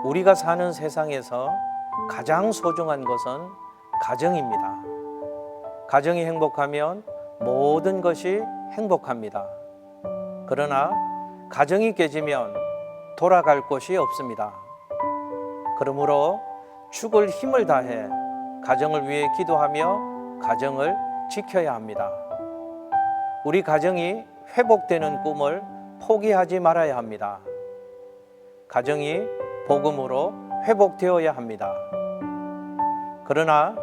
우리가 사는 세상에서 가장 소중한 것은 가정입니다. 가정이 행복하면 모든 것이 행복합니다. 그러나 가정이 깨지면 돌아갈 곳이 없습니다. 그러므로 죽을 힘을 다해 가정을 위해 기도하며 가정을 지켜야 합니다. 우리 가정이 회복되는 꿈을 포기하지 말아야 합니다. 가정이 복음으로 회복되어야 합니다. 그러나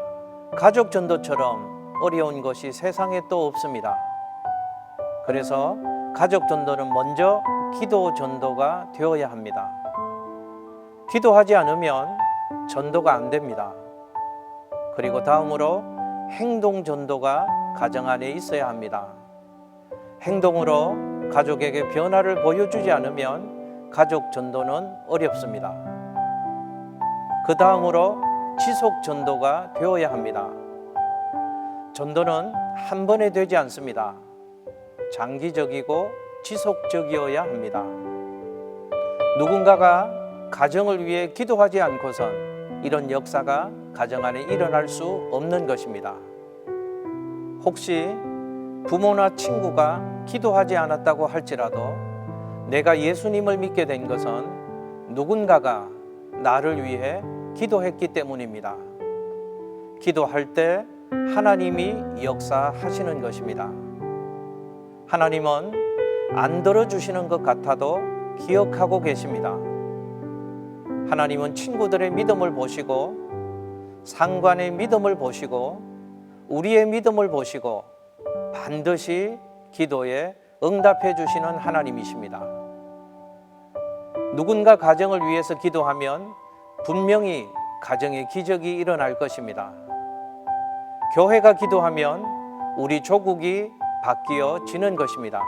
가족 전도처럼 어려운 것이 세상에 또 없습니다. 그래서 가족 전도는 먼저 기도 전도가 되어야 합니다. 기도하지 않으면 전도가 안 됩니다. 그리고 다음으로 행동 전도가 가정 안에 있어야 합니다. 행동으로 가족에게 변화를 보여주지 않으면 가족 전도는 어렵습니다. 그 다음으로 지속 전도가 되어야 합니다. 전도는 한 번에 되지 않습니다. 장기적이고 지속적이어야 합니다. 누군가가 가정을 위해 기도하지 않고선 이런 역사가 가정 안에 일어날 수 없는 것입니다. 혹시 부모나 친구가 기도하지 않았다고 할지라도 내가 예수님을 믿게 된 것은 누군가가 나를 위해 기도했기 때문입니다. 기도할 때 하나님이 역사하시는 것입니다. 하나님은 안 들어주시는 것 같아도 기억하고 계십니다. 하나님은 친구들의 믿음을 보시고 상관의 믿음을 보시고 우리의 믿음을 보시고 반드시 기도에 응답해 주시는 하나님이십니다. 누군가 가정을 위해서 기도하면 분명히 가정에 기적이 일어날 것입니다. 교회가 기도하면 우리 조국이 바뀌어지는 것입니다.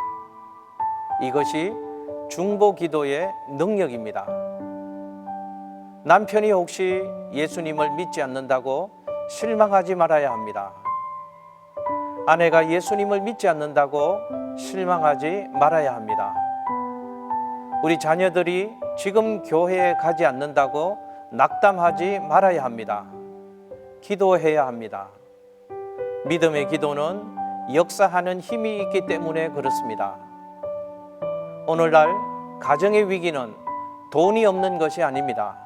이것이 중보 기도의 능력입니다. 남편이 혹시 예수님을 믿지 않는다고 실망하지 말아야 합니다. 아내가 예수님을 믿지 않는다고 실망하지 말아야 합니다. 우리 자녀들이 지금 교회에 가지 않는다고 낙담하지 말아야 합니다. 기도해야 합니다. 믿음의 기도는 역사하는 힘이 있기 때문에 그렇습니다. 오늘날 가정의 위기는 돈이 없는 것이 아닙니다.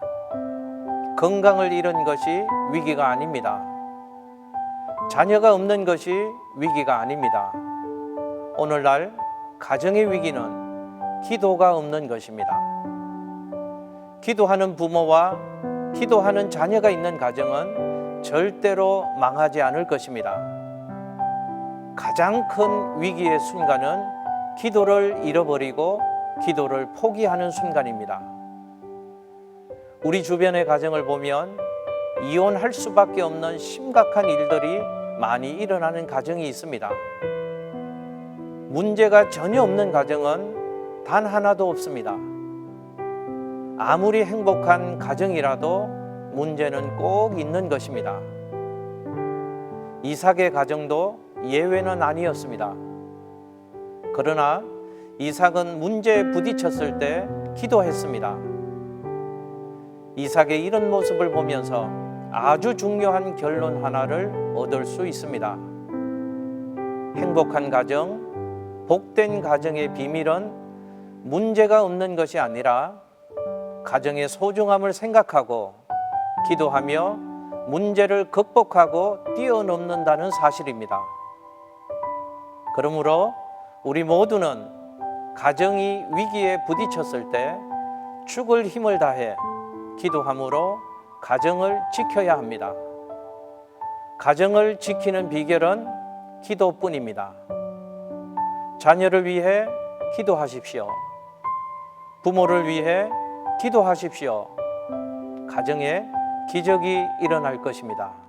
건강을 잃은 것이 위기가 아닙니다. 자녀가 없는 것이 위기가 아닙니다. 오늘날 가정의 위기는 기도가 없는 것입니다. 기도하는 부모와 기도하는 자녀가 있는 가정은 절대로 망하지 않을 것입니다. 가장 큰 위기의 순간은 기도를 잃어버리고 기도를 포기하는 순간입니다. 우리 주변의 가정을 보면 이혼할 수밖에 없는 심각한 일들이 많이 일어나는 가정이 있습니다. 문제가 전혀 없는 가정은 단 하나도 없습니다. 아무리 행복한 가정이라도 문제는 꼭 있는 것입니다. 이삭의 가정도 예외는 아니었습니다. 그러나 이삭은 문제에 부딪혔을 때 기도했습니다. 이삭의 이런 모습을 보면서 아주 중요한 결론 하나를 얻을 수 있습니다. 행복한 가정, 복된 가정의 비밀은 문제가 없는 것이 아니라 가정의 소중함을 생각하고 기도하며 문제를 극복하고 뛰어넘는다는 사실입니다. 그러므로 우리 모두는 가정이 위기에 부딪혔을 때 죽을 힘을 다해 기도함으로 가정을 지켜야 합니다. 가정을 지키는 비결은 기도뿐입니다. 자녀를 위해 기도하십시오. 부모를 위해 기도하십시오. 가정에 기적이 일어날 것입니다.